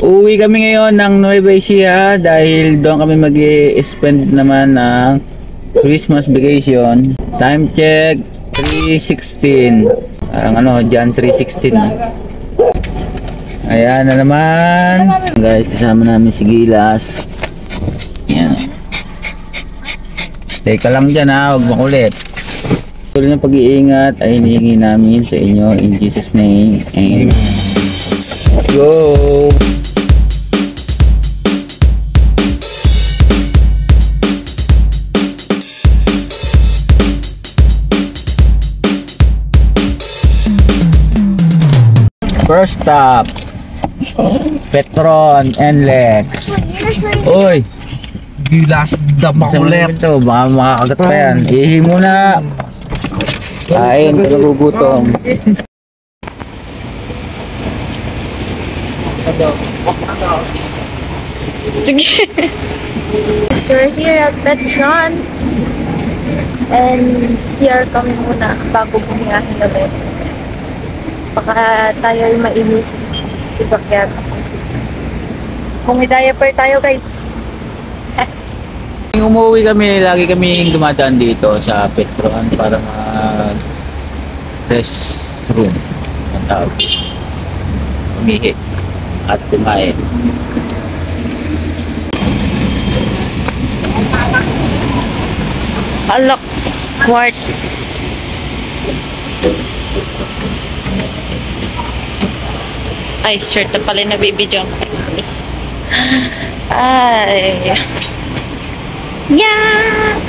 Uwi kami ngayon ng Nueva Ecija dahil doon kami mag-spend naman ng Christmas vacation. Time check 3:16. Parang ano, Jan 3:16. Ayan na naman. Guys, kasama namin si Gilas. Ayan. Teka lang dyan ha, huwag makulit. Tuloy ng pag-iingat ay hinihingi namin sa inyo in Jesus name. And let's go! First stop, Petron and Lex. Uy! Gilas the makulit. Ito, baka makakagat pa yan. Ihi muna. Kain, nagugutom. Sige. So we're here at Petron. And CR kami muna bago bumiyahin ulit. Baka tayo ay mainis sa sakyan. Kung may diaper tayo guys. Umuwi kami, lagi kami dumadaan dito sa Petron para restroom ang tawag. Umihi at kumain. Alak quart. Ay, shirt na pala na baby jump. Ay. Yeah!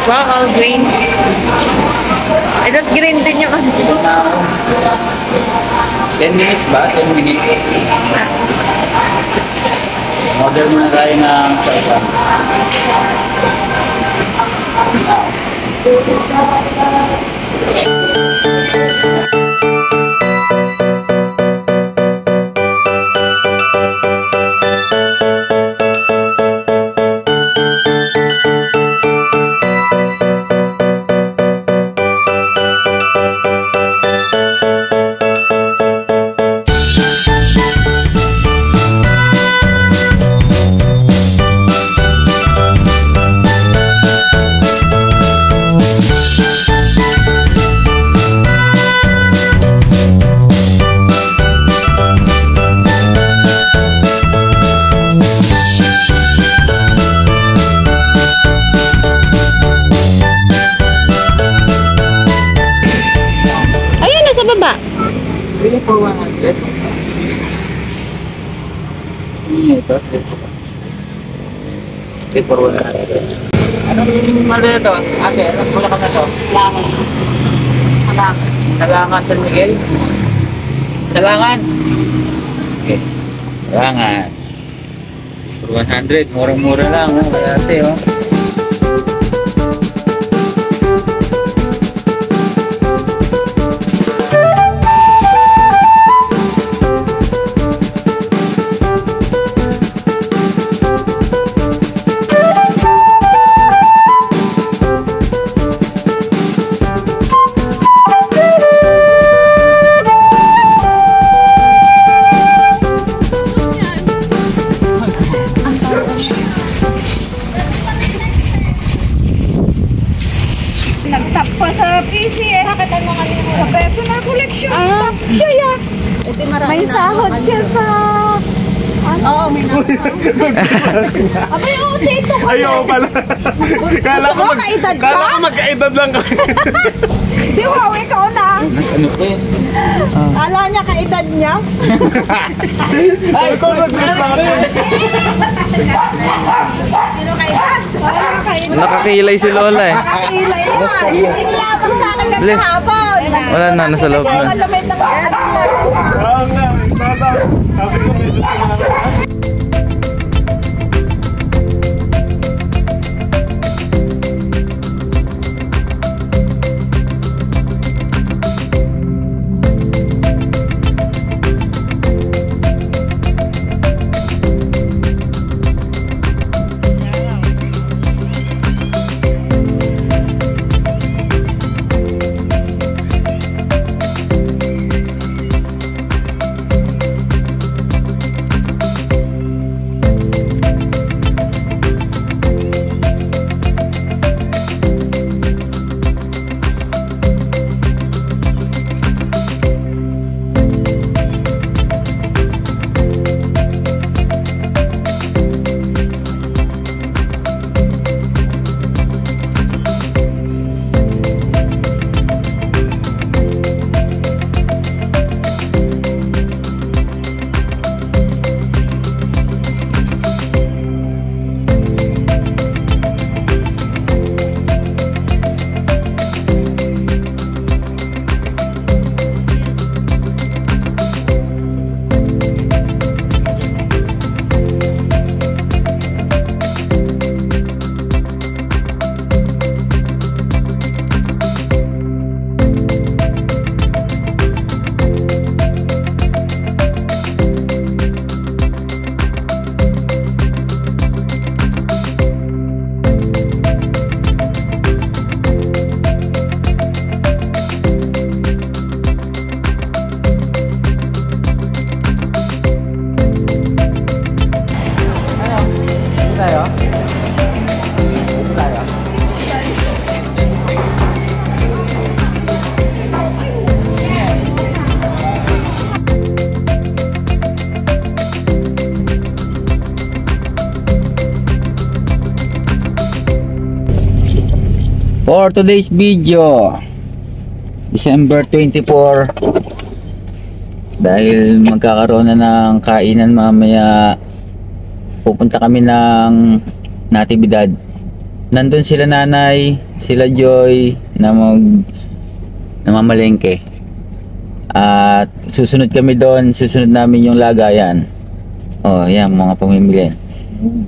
Wow, all green. I don't green din yung ano. 10 minutes ba? 10 minutes. Order muna tayo ng sarap. Pili for 100. Ito. Pili for 100. Anong malo ito? Ate, anong mula ka na ito? Salangan. Salangan San Miguel? Salangan? Okay. Salangan. For 100. Murang-mura lang. Kaya ate, oh. PC eh. Nakita mo kanina. Sa personal collection. Siya ya. May sahod siya sa... Oo, may nahod. Abay, oo, dito ko. Ayaw pala. Kala ko magkaedad lang kami. Di wow, ikaw na. Ano ko eh? Kala niya kaedad niya. Ay, ikaw nag-dress na ako. Sino kaedad? Nakakilay si Lola eh. Nakakilay yan. Ilabang sa akin Bless. nagkahapon. Wala na, nasa loob Kasi na. ako lamit ng ano. Oo nga, sabi ko medyo tumama. For today's video, December 24, dahil magkakaroon na ng kainan mamaya, pupunta kami ng Natividad. Nandun sila nanay, sila Joy na namamalengke. At susunod kami doon, susunod namin yung lagayan. Oh, yan mga pamimili.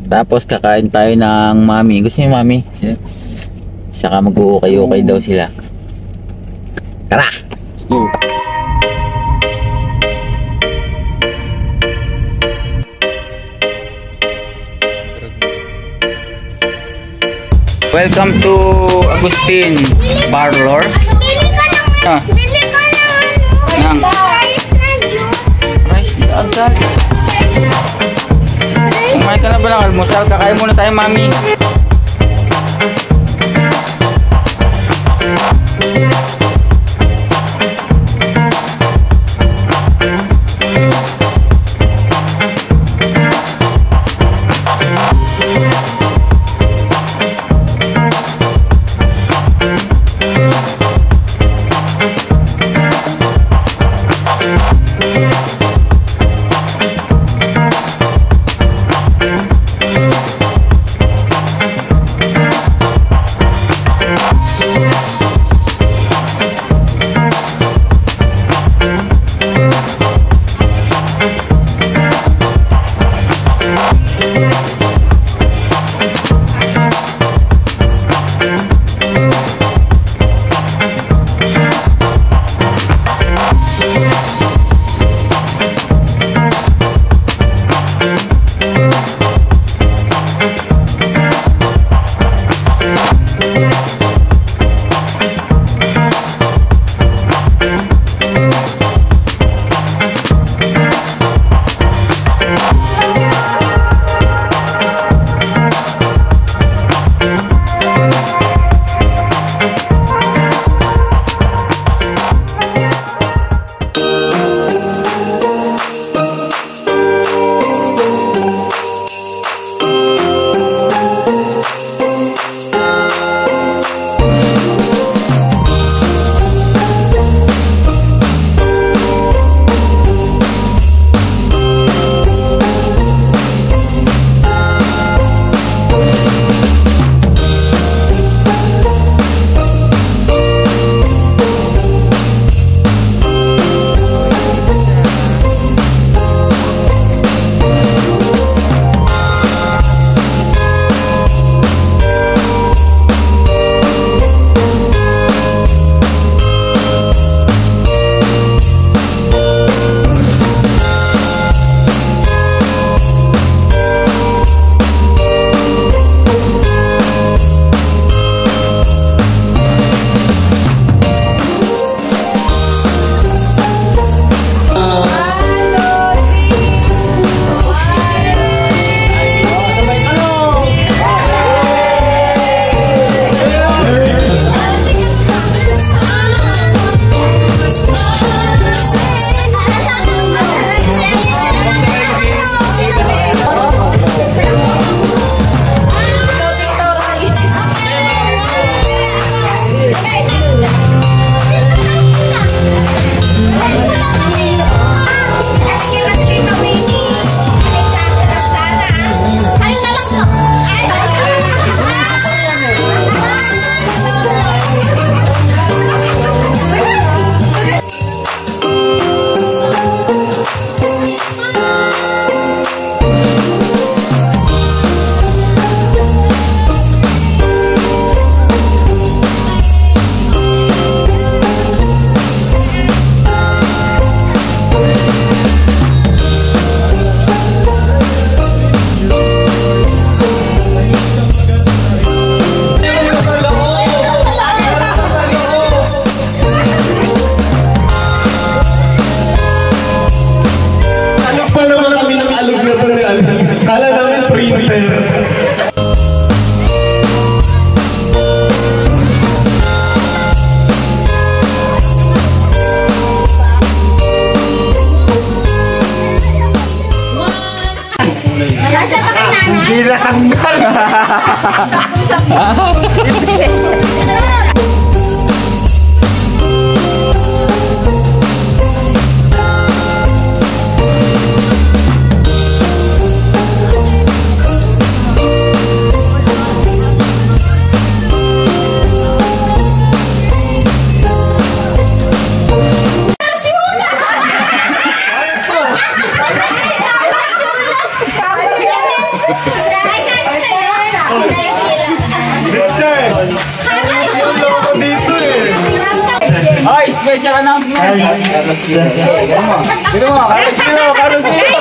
Tapos kakain tayo ng mami. Gusto niyo mami? Yes. Saka mag-uukay-ukay daw sila. Tara! Let's go. Welcome to Agustin Parlor. Bili ka ng Ah, bili ka ng ng rice na juice. rice na agad. Kumain ka na ba ng almusal? Kakain muna tayo, mami. Ay, special announcement! Dito mo, Carlos Hero! Carlos Hero!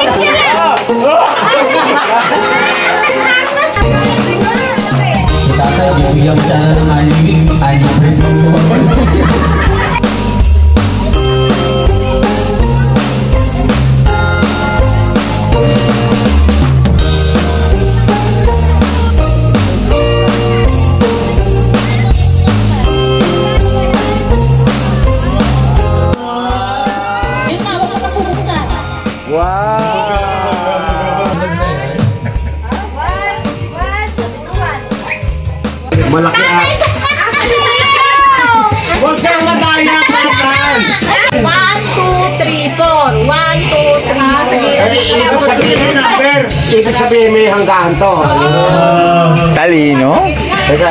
Si tatay, bibigyan siya ng anime. Malaki ah. Huwag siyang mataya, tatan! 1, 2, 3, 4. 1, 2, 3. Ibig sabihin yung number. Ibig sabihin may hanggahan to. Talino? Teka,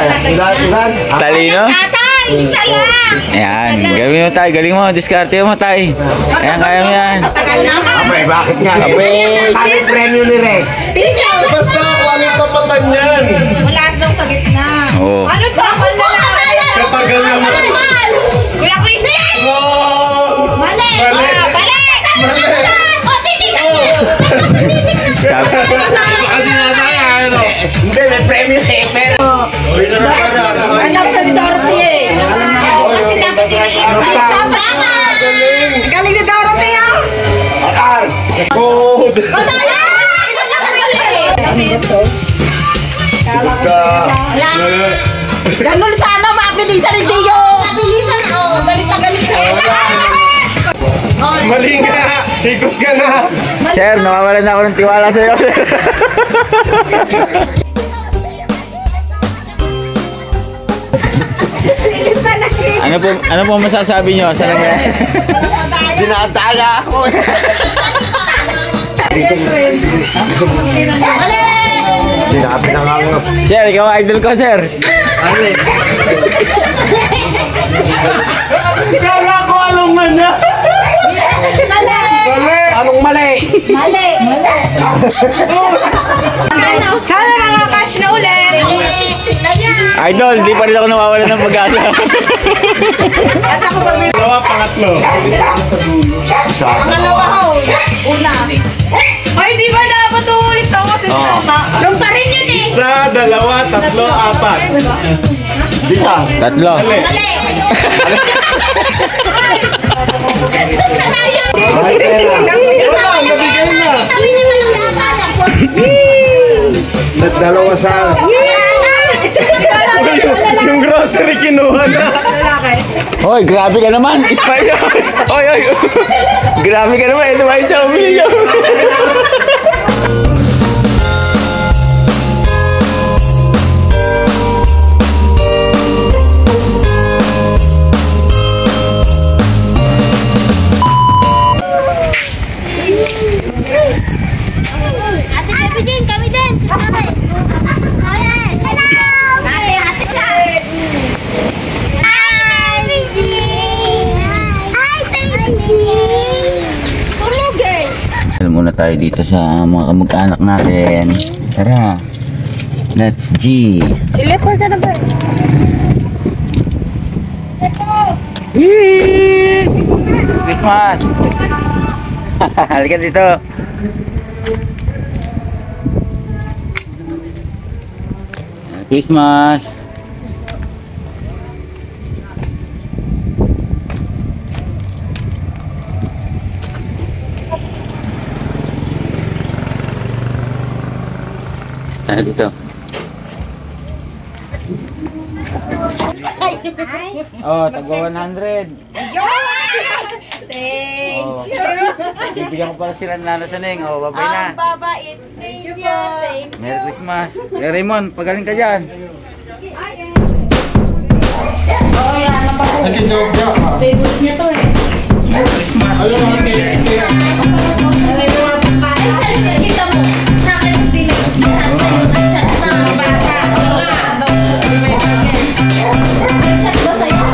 ilan? Talino? Tatay, isa lang. Ayan, galing mo tayo, galing mo, diskarte mo tayo. Ayan, kaya mo yan. Abay, bakit nga? Abay. Kami premyo ni Rex. Basta kung ano yung kapatan yan. Wala daw sa gitna. Oo. Ano to? Katagal naman. Kuya Christian! Wow! Mali! Mali! Mali! Mali! O, titignan mo! Sabi, Hindi, may premyo eh. Pero... Anak sa Dorothy eh. Kasi dapat galing ni Dorothy ah! Atar! Code! Ganun sana, mabilisan hindi yun! Mabilisan o! Galit na galit ka! Mali nga! Ikot ka na! sir, nawawalan na ako ng tiwala sa'yo. ano po masasabi nyo sa nangyari? Dinadaya ako eh. Sinabi na nga nga. Sir, ikaw idol ko, sir. Ano eh? Kala ko anong man niya! Mali! Anong mali? Mali! Sana nakakash na ulit! Idol, di pa rin ako nawawalan ng pag-asa. At ako pag Dalawa, pangatlo. pangalawa ko, una. Ay, di ba dapat ulit ako kasi tama? Yung pa rin yun eh! Isa, dalawa, tatlo, apat. Di ka. Tatlo. Mali. Ay, pera. Wala, nabigay na. Dalawa sa... Yung grocery kinuha na. Hoy, grabe ka naman. Ito pa isa. Oy, oy. Grabe ka naman. Ito pa isa. Umili nyo. Ate, kami din, kami din. Kasama. Hello! Ate, ate ka. Hi, baby! Hi, baby! Tulog eh! Alam muna tayo dito sa mga kamag-anak natin. Tara. Let's G. Sila po na ba? Yee! Christmas! Halika dito. Christmas! Dito. Oh, tago 100. Thank Oh. Bibigyan ko pala sila ng nano sa Neng. Oh, babay na. Babait. Thank you. Merry Christmas. Raymond, pagaling ka dyan. Favorite niya to eh. Christmas. Ay, sa'yo, kita mo. Sa akin, hindi na. Sa'yo, nag-chat na mga bata. Nag-chat ba sa'yo?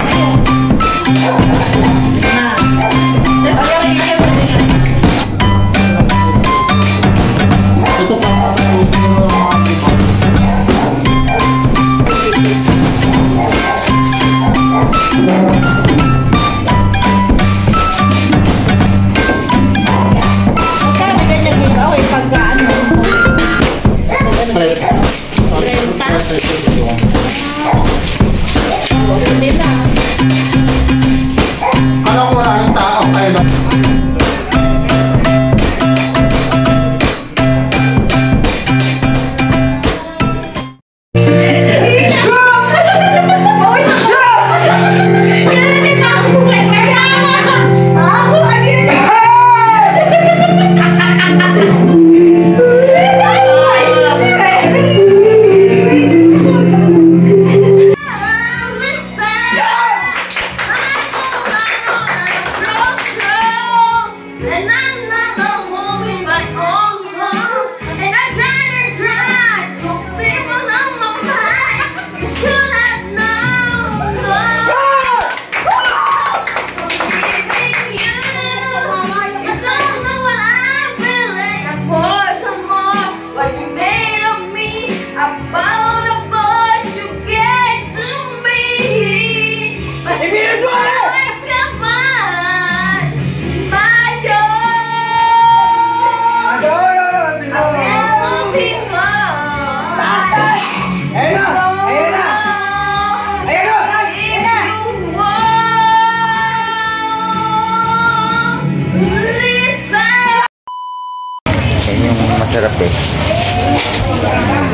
Masarap eh.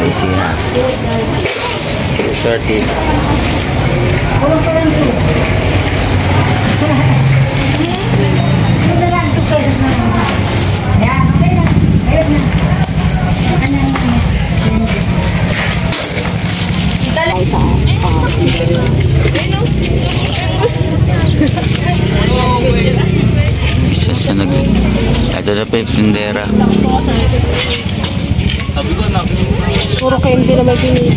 Easy na. 30. Isa sa nag... Ito na pa yung tindera. Puro kayo hindi naman pinili.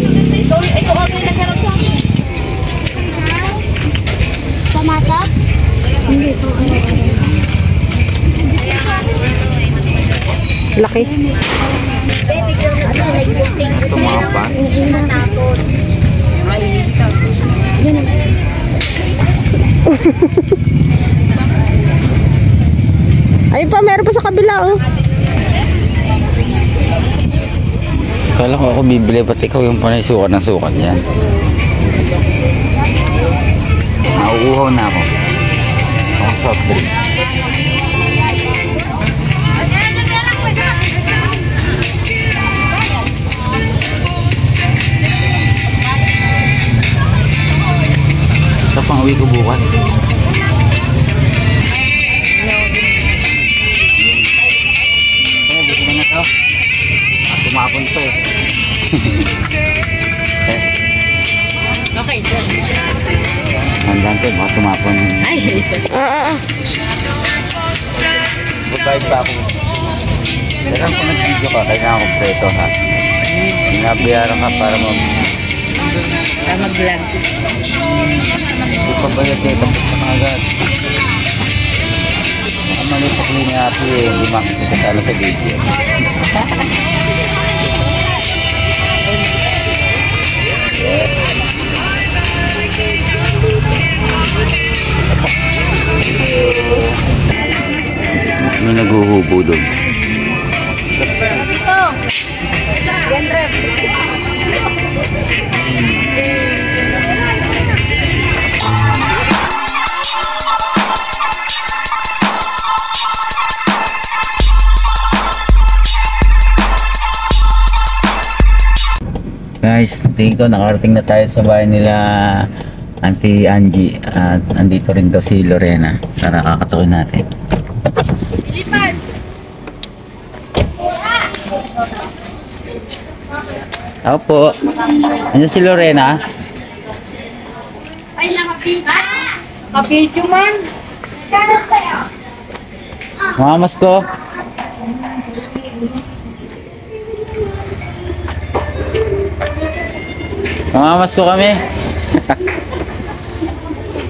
Ito kami nagharap sa akin. Pamatap? Hindi po. Laki. Baby girl, Ito mga pan. natapos. Ayun pa, meron pa sa kabila oh. Kala ko ako bibili, ba't ikaw yung panay sukat ng sukat yan? Nauuhaw na ako. Ako soft drink. Ito pang uwi ko bukas. Gusto ko na to. Tumapon to eh. Okay. Hanggang to, baka tumapon. Goodbye pa ako. Kailangan kung nag-video ka, kailangan kompleto ha. Binabayaran ka para mag-vlog. Hindi pa bayad eh, tapos na agad. Baka mali sa clean happy eh, hindi makikita sana sa video. Yes. May naghuhubo doon. Guys, tingin ko nakarating na tayo sa bahay nila Auntie Angie at andito rin daw si Lorena. Tara, kakatukin natin. Ilipan! Ako po. Ano si Lorena? Ay, nakapit. Kapidyo man. Mamas ko. Mamas ko kami.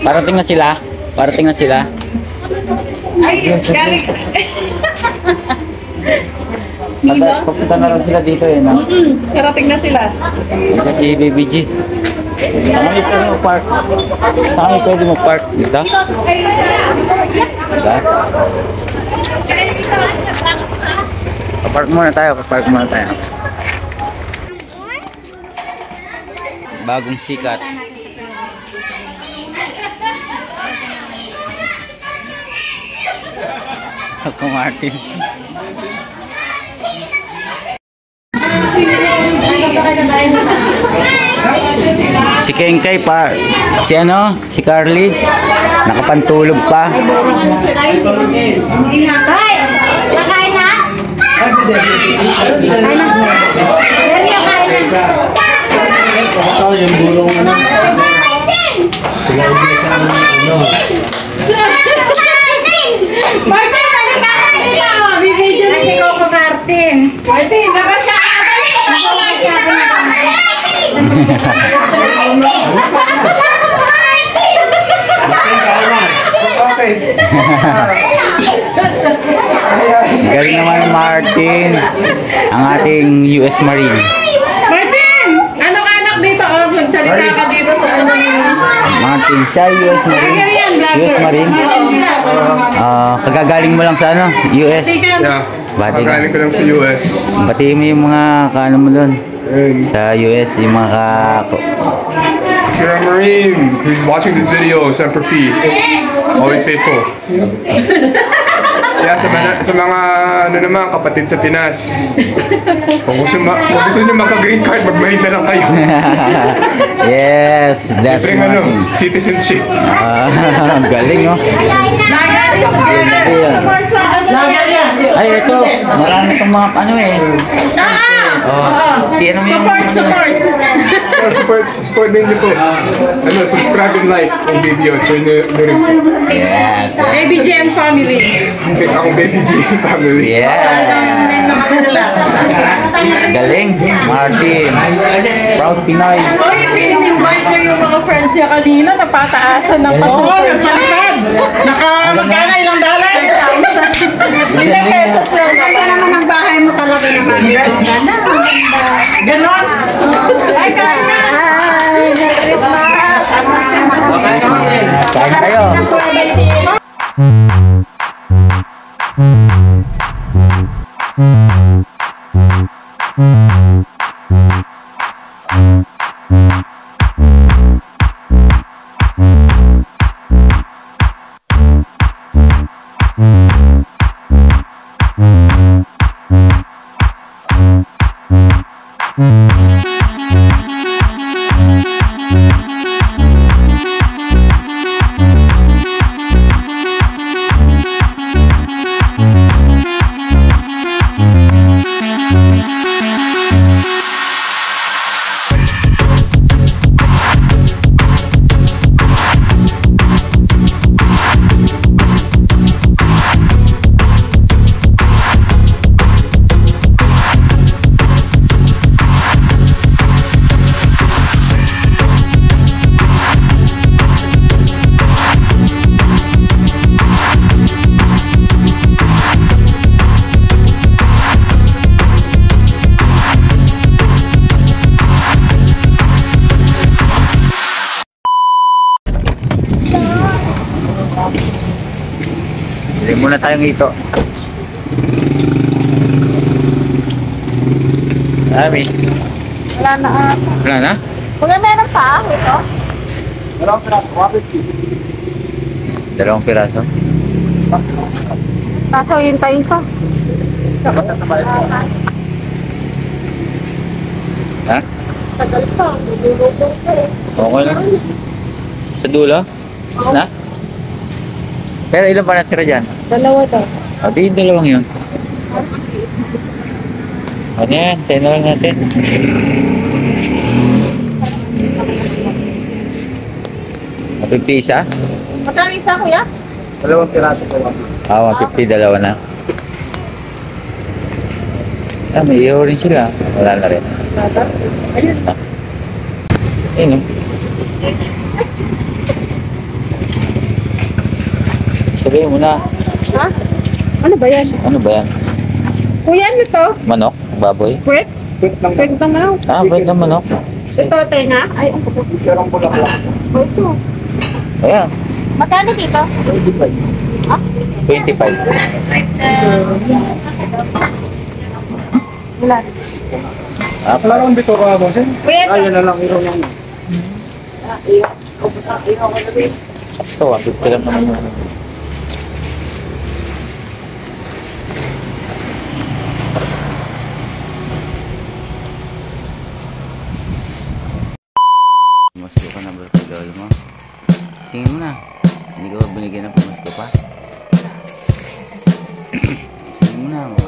Parating na sila. Parating na sila. Ay, galing. Papunta na rin sila dito eh. No? Karating na sila. Ito si Baby G. Saan kami pwede mag-park? Saan kami pwede mag-park? Dito? Diba? Papark muna tayo. Papark muna tayo. Bagong sikat. Ako Martin. Si Kengkay pa, si ano, si Carly, nakapantulog pa. Hoy! Nakain na? Martin, halika ka dito. Bibidyo na si Coco Martin. Martin, labas siya. Galing naman ni Martin, ang ating US Marine. Martin! Ano ka anak dito? Oh, magsalita ka dito sa ano nila. Martin, siya US Marine. US Marine. Kagagaling mo lang sa ano, US. Yeah. Bati ka. Magaling ko lang sa US. Batiin mo yung mga kaano mo doon. Sa US, yung mga If you're a Marine who's watching this video, Semper Fi. Always faithful. Kaya sa mga ano naman, kapatid sa Pinas. Kung gusto nyo maka-green card, mag-marine na lang kayo. Yes, that's Libreng ano, Martin. citizenship. Ang galing, oh. Laga, support sa ano. Laga yan. Ay, ito. Marami itong mga ano eh. Ano mo yung- Support din po. Ano, subscribe and like ang video. So, nyo rin po. Yes. Baby Jen family. Ako, Baby G family. Yeah. Naman nila. Galing. Martin. Proud Pinoy. Oy, pin-invite niya yung mga friends niya kanina. Napataasan ng paso. Oo, nagpalipad. Magkano ilang dollars? 50 pesos lang. Ganda naman ang bahay mo talaga naman. Ganon. Ay, kaya. Kain kayo. Bili muna tayong ito. Dami. Wala na ata. Wala na? Wala meron pa ito. Dalawang piraso. Kaso hintayin ko. Ha? Tagal pa. Nilulutong ko eh. Okay lang. Sa dulo? Is na? Pero ilan pa natira dyan? Dalawa daw. O, di yung dalawang yun. Ano yan? Tayo na lang natin. 50 isa? Magkano isa, kuya? Dalawang piraso po. 150, dalawa na. May iyo rin sila. Wala na rin. Ayos. Ayun, no? Sabihin mo na. Ha? Ano ba yan? Ano ba yan? Kuya, ano to? Manok? Baboy? Kwek? Kwek ng manok. Bait na manok. Ito, tenga? Ay, ang kapag. Pirang bulaklak. Oh, ito. Ayan, Magkano dito? 25. Wala. Wala akong bito ka mo, sin? Kuya, ito. na lang, iro lang. Ito, 150 lang naman yun. Pamasko ka na ba sa gawin mo? Sige mo na. Hindi ko ba binigyan ng pamasko pa? Sige mo na.